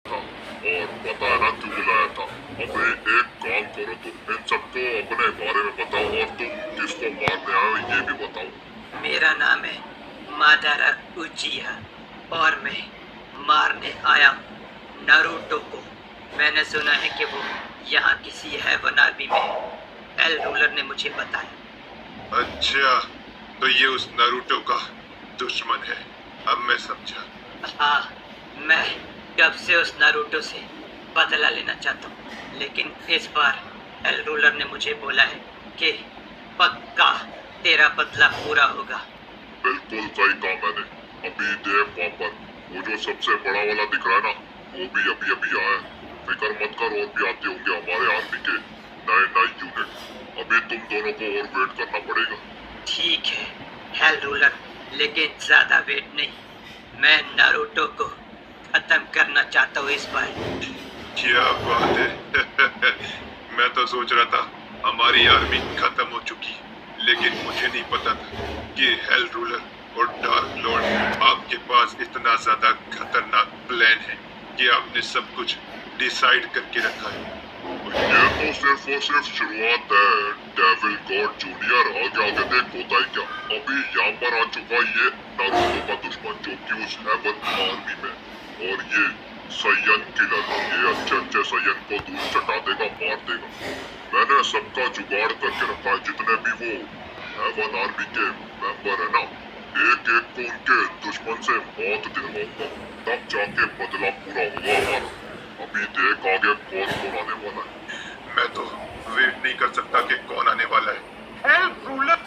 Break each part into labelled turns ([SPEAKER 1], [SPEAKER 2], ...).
[SPEAKER 1] था और पता है ना क्यों बुलाया था। अबे एक काम करो, तुम इन सबको अपने बारे में बताओ और तुम किसको मारने आए हो ये भी बताओ।
[SPEAKER 2] मेरा नाम है मादारा उचिहा और मैं मारने आया हूँ नारुतो को। मैंने सुना है कि वो यहाँ किसी हैवन आर्मी में है। एल रूलर ने मुझे बताया।
[SPEAKER 3] अच्छा, तो ये उस नारुतो का दुश्मन है। अब मैं समझा।
[SPEAKER 2] हाँ, मैं कब से उस नारुतो से बदला लेना चाहता हूँ, लेकिन इस बार एल रूलर ने मुझे बोला है कि पक्का तेरा बदला पूरा होगा।
[SPEAKER 1] बिल्कुल सही कहा मैंने। अभी देख वहाँ पर वो जो सबसे बड़ा वाला दिख रहा है ना, वो भी अभी अभी आया है। फिक्र मत कर, और भी आते होंगे हमारे आर्मी के नए नए यूनिट। अभी तुम दोनों को और वेट करना पड़ेगा।
[SPEAKER 2] ठीक है हेल रूलर, लेकिन ज्यादा वेट नहीं। मैं नारुतो को खत्म करना चाहता हूँ इस बार।
[SPEAKER 3] क्या बात है। मैं तो सोच रहा था हमारी आर्मी खत्म हो चुकी, लेकिन मुझे नहीं पता था कि हेल रूलर और डार्क लॉर्ड आपके पास इतना ज्यादा खतरनाक प्लान है कि आपने सब कुछ डिसाइड करके रखा है।
[SPEAKER 1] ये तो सिर्फ और सिर्फ शुरुआत है। डेविल गॉड जूनियर, आगे आगे देख होता है क्या। अभी यहाँ पर आ चुका ये नारुतो का दुश्मन, जो कि उस हेवन आर्मी में। और ये सैयन किलर, ये अच्छे अच्छे सैयन को दूर चटा देगा, मार देगा। मैंने सबका जुगाड़ करके रखा है, जितने भी वो हेवन आर्मी के मेंबर है ना, एक एक को उनके दुश्मन से मौत दिलवाऊंगा। तब जाके बदला पूरा होगा हमारा। अभी देख आगे कौन कौन आने वाला है।
[SPEAKER 3] मैं तो वेट नहीं कर सकता कि कौन आने वाला है।
[SPEAKER 4] हेल रूलर,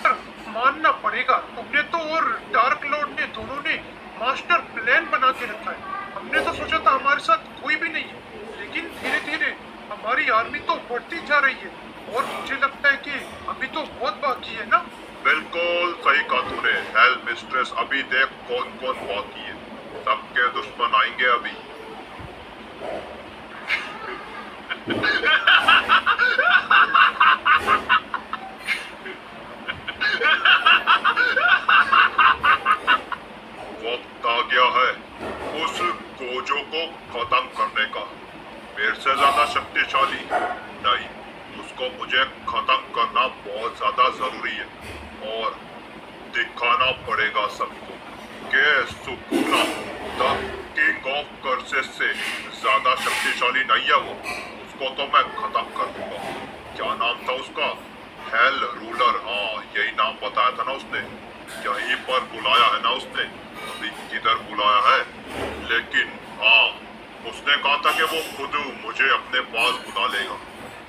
[SPEAKER 4] मानना पड़ेगा, तुमने तो और डार्क लॉर्ड ने दोनों ने मास्टर प्लान बना के रखा है। हमने तो सोचा था हमारे साथ कोई भी नहीं है, लेकिन धीरे धीरे हमारी आर्मी तो बढ़ती जा रही है और मुझे लगता है कि अभी तो बहुत बाकी है ना।
[SPEAKER 3] बिल्कुल सही कहा तूने हेल मिस्ट्रेस। अभी देख कौन कौन बाकी है। सबके दुश्मन आएंगे अभी। वक्त आ गया है उस गोजो को खत्म करने का। मेरे से ज्यादा शक्तिशाली नहीं, उसको मुझे खत्म करना बहुत ज्यादा जरूरी है। और दिखाना पड़ेगा सबको कि Sukuna the king of curses से ज्यादा शक्तिशाली नहीं है वो। उसको तो मैं खत्म कर दूंगा। क्या नाम था उसका? Hello ruler. हाँ, यही नाम बताया था ना उसने। यहीं पर बुलाया है ना उसने। अभी किधर बुलाया है, लेकिन हाँ, उसने कहा था कि वो खुद मुझे अपने पास बुला लेगा।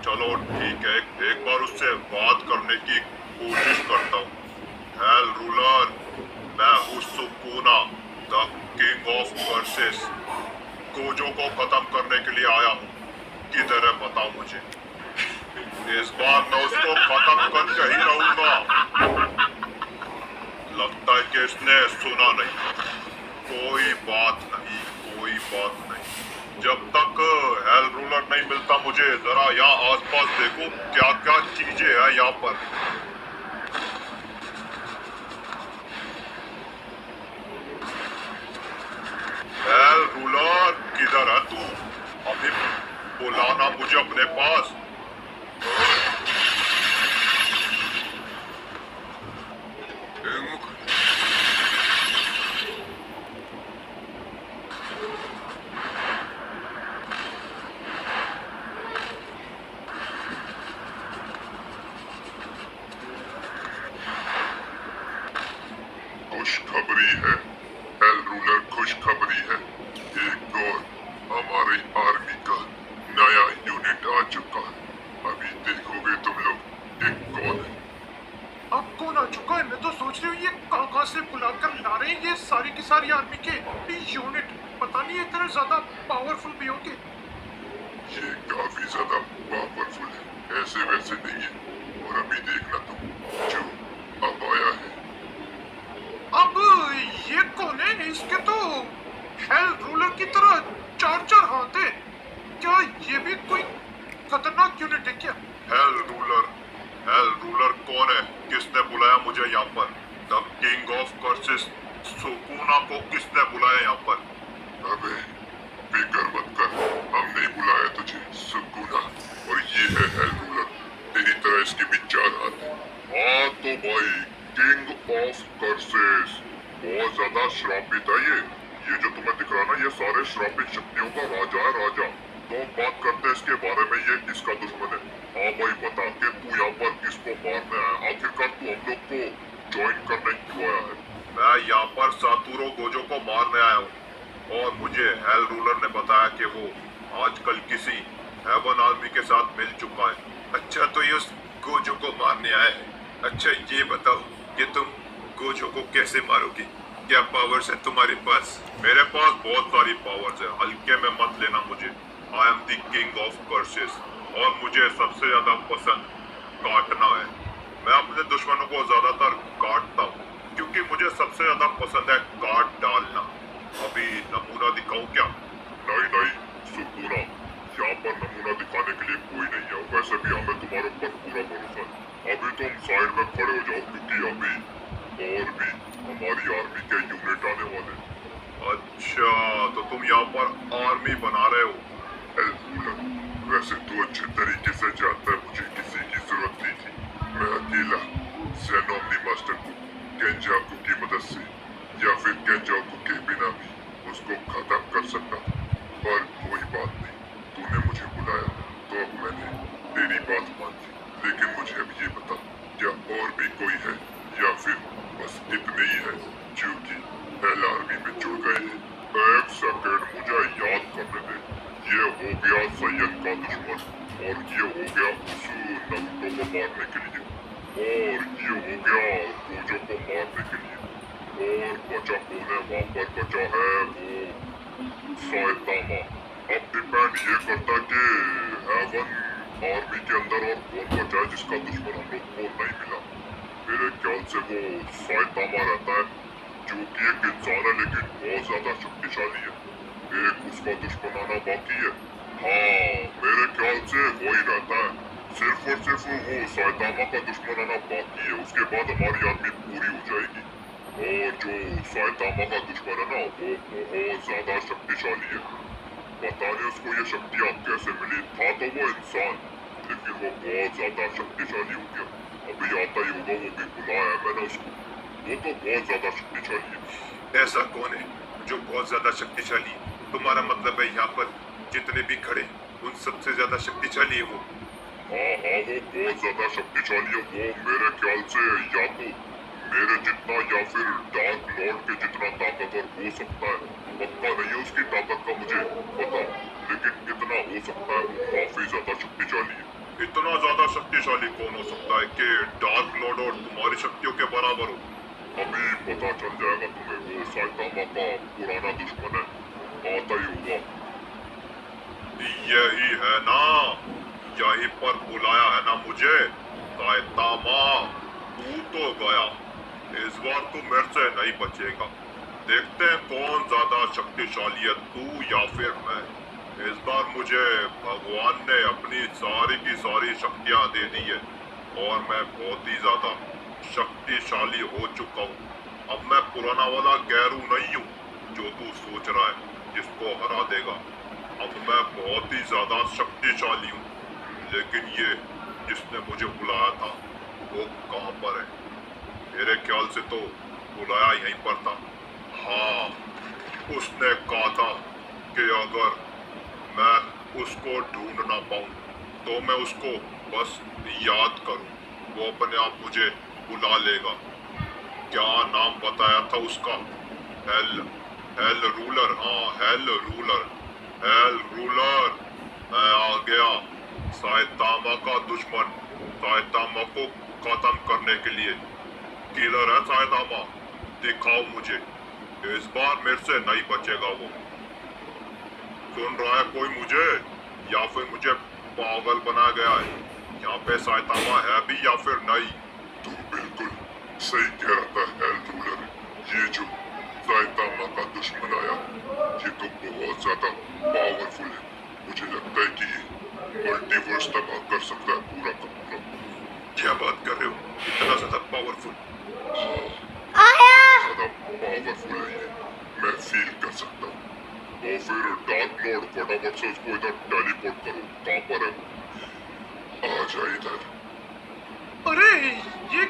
[SPEAKER 3] चलो ठीक है, एक बार उससे बात करने की कोशिश करता हूँ। हेल रूलर, मैं हूँ Sukuna the king of curses. Gojo को खत्म करने के लिए आया हूँ। किधर है बताओ मुझे। इस बार मैं उसको खत्म करके ही रहूंगा। लगता है कि इसने सुना नहीं। कोई बात नहीं, कोई बात नहीं। जब तक हेल रूलर नहीं मिलता मुझे, जरा यहाँ आसपास देखूं क्या क्या चीजें हैं यहाँ पर। हेल रूलर, किधर है तू? अभी बुलाना मुझे अपने पास।
[SPEAKER 1] खुशखबरी है हेल रूलर, खुशखबरी है। एक और हमारी आर्मी का नया यूनिट आ चुका है। अभी देखोगे तुम लोग एक कौन है।
[SPEAKER 4] अब कौन आ चुका है? मैं तो सोच रही हूँ ये कहाँ से बुलाकर ला रहे हैं ये सारी की सारी आर्मी के यूनिट। पता नहीं इतने ज्यादा पावरफुल भी होंगे।
[SPEAKER 1] ये काफी ज्यादा पावरफुल है, ऐसे वैसे नहीं है। और अभी देखना तुम, जो अब आया है।
[SPEAKER 4] अब ये कौन है? इसके तो हेल रूलर की तरह चार चार हाथ है। क्या ये भी कोई खतरनाक यूनिट है क्या?
[SPEAKER 3] हेल रूलर कौन है? किसने बुलाया मुझे यहाँ पर? The king of curses Sukuna को किसने बुलाया यहाँ पर?
[SPEAKER 1] अबे फिक्र मत कर, सारे श्रापित शक्तियों का राजा है राजा। तो अब बात करते हैं इसके बारे में, ये किसका दुश्मन है। हाँ भाई बता के तू यहाँ पर किसको मारने आया, आखिरकार तू हम लोग को ज्वाइन करने क्यों आया है।
[SPEAKER 3] मैं यहाँ पर सातुरो गोजो को मारने आया हूँ और मुझे हेल रूलर ने बताया कि वो आजकल किसी हेवन आर्मी के साथ मिल चुका है। अच्छा तो ये उस गोजो को मारने आए हैं। अच्छा ये बताओ कि तुम गोजो को कैसे मारोगे, क्या पावर्स है तुम्हारे पास? मेरे पास बहुत सारी पावर्स है, हल्के में मत लेना मुझे। I am the king of curses और मुझे सबसे ज्यादा पसंद काटना है। मैं अपने दुश्मनों को ज्यादातर काटता हूँ क्योंकि मुझे सबसे ज्यादा पसंद है काट डालना। अभी नमूना दिखाऊं क्या?
[SPEAKER 1] नहीं नहीं सुकूना, यहाँ पर नमूना दिखाने के लिए कोई नहीं है। वैसे भी हमें तुम्हारे ऊपर पूरा भरोसा है। अभी तुम साइड में खड़े हो जाओ क्योंकि अभी और भी हमारी आर्मी के यूनिट आने वाले हैं।
[SPEAKER 3] अच्छा तो तुम यहाँ पर आर्मी बना रहे हो?
[SPEAKER 1] रूलर, वैसे तो अच्छे तरीके से जानता है मुझे किसी की जरूरत नहीं थी। मैं अकेला ज़ेनोमनी मास्टर को केंजाकू की मदद से या फिर केंजाकू के बिना भी उसको खत्म कर सकता था। पर कोई बात नहीं, तूने मुझे बुलाया तो अब मैंने तेरी बात मान ली। लेकिन मुझे अब ये बता, क्या और भी कोई है या फिर बस इतने ही है जो कि हेल आर्मी में जुड़ गए हैं? एक सेकंड मुझे याद करने दे। ये हो गया सैयद का दुश्मन और ये हो गया उस नरुटो को मारने के लिए और ये हो गया गोजो को मारने के लिए और बचा कौन है? वहाँ पर बचा है वो साइतामा। अब डिपेंड ये करता कि हेवन आर्मी के अंदर और कौन बचा है जिसका दुश्मन हम लोग को नहीं मिला। मेरे ख्याल से वो साइतामा रहता है जो कि एक इंसान है लेकिन बहुत ज्यादा शक्तिशाली है। एक उसका दुश्मन आना बाकी है। हाँ मेरे ख्याल से वही रहता है। सिर्फ और सिर्फ वो साइतामा का दुश्मन आना बाकी है, उसके बाद हमारी आर्मी पूरी हो जाएगी। और जो साइतामा का दुश्मन है ना वो बहुत ज्यादा शक्तिशाली है। पता नहीं उसको ये शक्तियाँ कैसे मिली। था तो वो इंसान लेकिन वो बहुत ज्यादा शक्तिशाली हो गया। अभी आता ही होगा, वो भी बुलाया है मैंने उसको। वो तो बहुत ज्यादा शक्तिशाली है।
[SPEAKER 3] ऐसा कौन है जो बहुत ज्यादा शक्तिशाली है? तुम्हारा मतलब है यहाँ पर जितने भी खड़े उन सबसे ज्यादा शक्तिशाली है वो?
[SPEAKER 1] हाँ हाँ वो बहुत ज्यादा शक्तिशाली है। वो मेरे ख्याल से या तो मेरे जितना या फिर डार्क लॉर्ड के जितना ताकतवर हो सकता है। पता नहीं है उसकी ताकत का मुझे पता, लेकिन कितना हो सकता है वो काफी ज्यादा शक्तिशाली है।
[SPEAKER 3] इतना ज्यादा शक्तिशाली कौन हो सकता है कि डार्क लॉर्ड और तुम्हारी शक्तियों के बराबर हो?
[SPEAKER 1] अभी पता चल जाएगा तुम्हें। वो साइतामा का पुराना दुश्मन है, आता ही होगा।
[SPEAKER 3] यही है ना, यहीं पर बुलाया है ना मुझे साइतामा। तू तो गया, इस बार तू मेरे से नहीं बचेगा। देखते हैं कौन ज्यादा शक्तिशाली है, तू या फिर मैं। इस बार मुझे भगवान ने अपनी सारी की सारी शक्तियां दे दी है और मैं बहुत ही ज्यादा शक्तिशाली हो चुका हूँ। अब मैं पुराना वाला गैरू नहीं हूँ जो तू सोच रहा है जिसको हरा देगा। अब मैं बहुत ही ज्यादा शक्तिशाली हूँ। लेकिन ये जिसने मुझे बुलाया था वो कहाँ पर है? मेरे ख्याल से तो बुलाया यहीं पर था। हाँ उसने कहा था कि अगर मैं उसको ढूंढ ना पाऊँ तो मैं उसको बस याद करूँ, वो अपने आप मुझे बुला लेगा। क्या नाम बताया था उसका? Hello hello ruler. हाँ हेल रूलर। हेल रूलर मैं आ गया, साइतामा का दुश्मन। साइतामा को खत्म करने के लिए किलर है साइतामा, दिखाओ मुझे। इस बार मेरे से नहीं बचेगा वो। सुन रहा है कोई मुझे या फिर मुझे पागल बना गया है? यहाँ पे साइतामा है भी या फिर नहीं?
[SPEAKER 1] तू बिल्कुल सही कह रहा था हेल रूलर। ये जो साइतामा का दुश्मन आया ये तो बहुत ज्यादा पावरफुल है। मुझे लगता है कि ये मल्टीवर्स तक कर सकता है पूरा का पूरा।
[SPEAKER 3] क्या बात कर रहे हो? इतना ज्यादा पावरफुल?
[SPEAKER 1] ज्यादा पावरफुल है ये, मैं फील कर सकता हूँ। और फिर डार्क लॉर्ड फटाफट से उसको इधर टेलीपोर्ट करो। कहाँ पर है वो? आ जा इधर।
[SPEAKER 4] अरे ये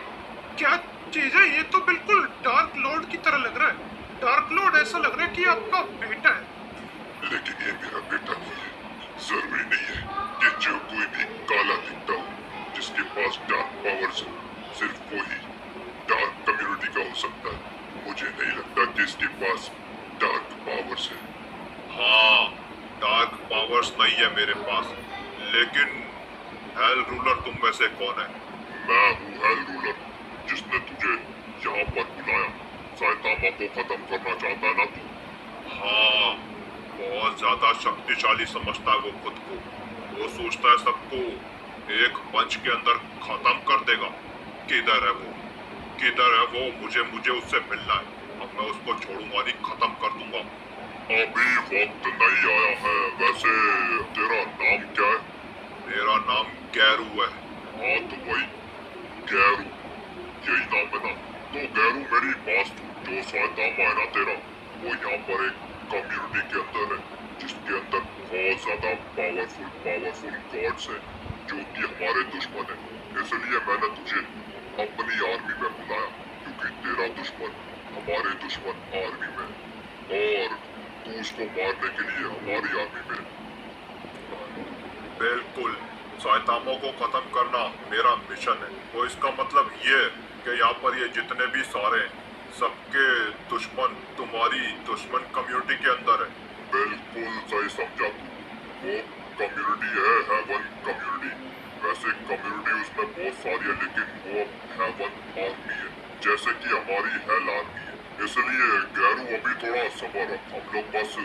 [SPEAKER 4] क्या चीज है? ये तो बिल्कुल डार्क लॉर्ड की तरह लग रहा है। डार्क लॉर्ड ऐसा लग रहा है कि आपका बेटा है।
[SPEAKER 3] पावर्स नहीं है मेरे पास, लेकिन हेल रूलर तुम में से कौन है?
[SPEAKER 1] मैं हूँ हेल रूलर, जिसने तुझे यहाँ पर बुलाया। साइतामा को खत्म करना चाहता है ना तू?
[SPEAKER 3] हाँ, बहुत ज्यादा शक्तिशाली समझता है वो खुद को। वो सोचता है सबको एक पंच के अंदर खत्म कर देगा। किधर है वो? किधर है वो? मुझे मुझे उससे मिलना है। अब मैं उसको छोड़ूंगा नहीं, खत्म कर दूंगा।
[SPEAKER 1] अभी वक्त नहीं आया है। वैसे तेरा नाम क्या है?
[SPEAKER 3] मेरा नाम गैरू है।
[SPEAKER 1] हाँ तो वही गैरू, यही नाम है ना? तो गैरू मेरी बात सुन, जो साइतामा है ना तेरा, वो यहाँ पर एक कम्युनिटी के अंदर है, जिसके अंदर बहुत ज्यादा पावरफुल गॉड्स हैं, जो कि हमारे दुश्मन है। इसलिए मैंने तुझे अपनी आर्मी में बुलाया, क्योंकि तेरा दुश्मन हमारे दुश्मन आर्मी में है, और तू उसको मारने के लिए हमारी आर्मी में है।
[SPEAKER 3] बिल्कुल, साइतामा को खत्म करना मेरा मिशन है। तो इसका मतलब ये है कि यहाँ पर ये जितने भी सारे हैं, सबके दुश्मन तुम्हारी दुश्मन कम्युनिटी के अंदर है।
[SPEAKER 1] बिल्कुल सही समझा तू। वो कम्युनिटी है हेवन कम्युनिटी। वैसे कम्युनिटी उसमें बहुत सारी है, लेकिन वो हेवन आर्मी है, जैसे कि हमारी हेल आर्मी है। इसलिए गैरू अभी थोड़ा सब्र रख, हम लोग बस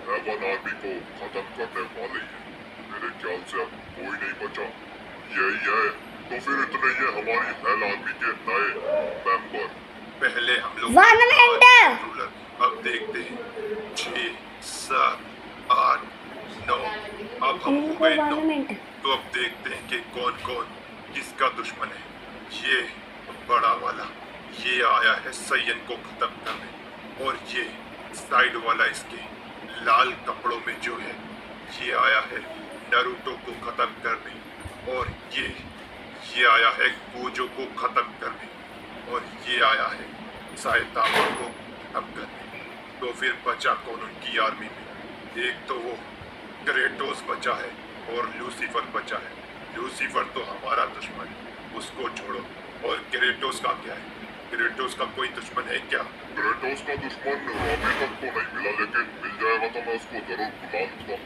[SPEAKER 1] हेवन आर्मी को खत्म करने वाले ही हैं। मेरे ख्याल से अब कोई नहीं बचा, यही है। तो फिर इतने ही है हमारी हेल आर्मी के नए मेंबर।
[SPEAKER 3] पहले हम लोग
[SPEAKER 5] 1 मिनट।
[SPEAKER 3] रूलर, अब देखते हैं 6, 7, 8, 9, अब हम हो गए 9।
[SPEAKER 5] 1 मिनट।
[SPEAKER 3] तो अब देखते हैं कि कौन कौन किसका दुश्मन है। ये बड़ा वाला, ये आया है सैयन को खत्म करने, और ये साइड वाला इसके लाल कपड़ों में जो है, ये आया है नारुतो को खत्म करने, और ये आया है गोजो को खत्म करने, और ये आया है साइतामा को खत्म करने। तो फिर बचा कौन उनकी आर्मी में? एक तो वो क्रेटोस बचा है, और लूसीफर बचा है। लूसीफर तो हमारा दुश्मन है, उसको छोड़ो। और क्रेटोस का क्या है? क्रेटोस का कोई दुश्मन है क्या?
[SPEAKER 1] क्रेटोस का दुश्मन अभी तक तो नहीं मिला, लेकिन मिल जाएगा तो मैं उसको जरूर बुला लूंगा।